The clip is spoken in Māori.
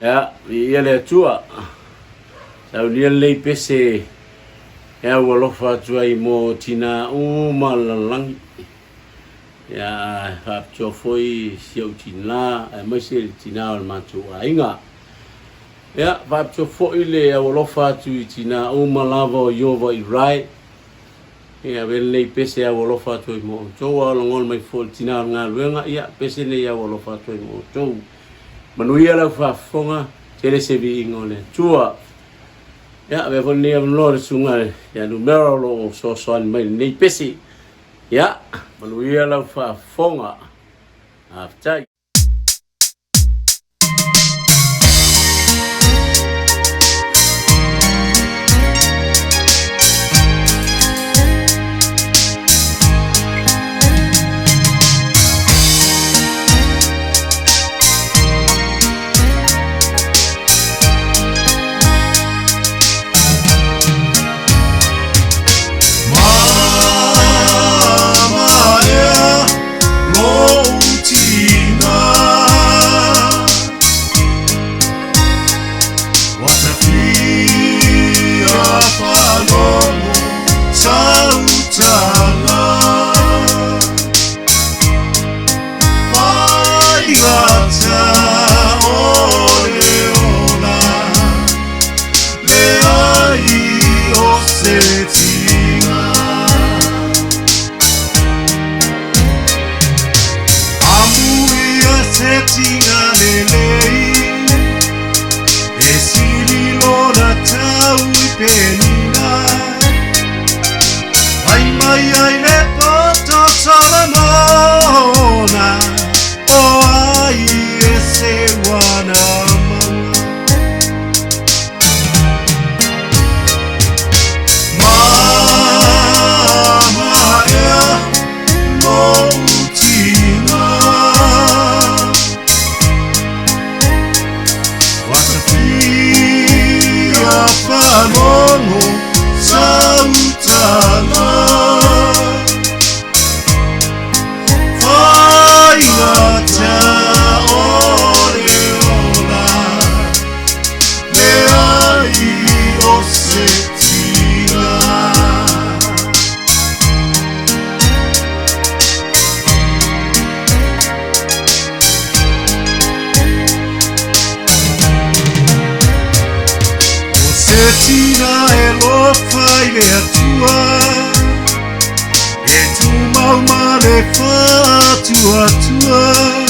Ya, ia le tua. Sau lia lei pese. Ya walofa tua I mo Tinā malalangi. Ya hapcho foi siau Tinā, mai se Tinā o matu ainga. Ya hapcho foi le walofa tu Tinā malava yova I rai. Ya lei pese ya walofa tu mo. Joa longol mai fo Tinā nga luenga ia pese le ya walofa tu mo. Jo manuia la fa fonga tele se vi ingole tua ya ve fo ne lo sunga ya numero lo so mai nei pesi ya manuia la fa fonga after Tinā Alofa'aga tua e tu mau male fa tua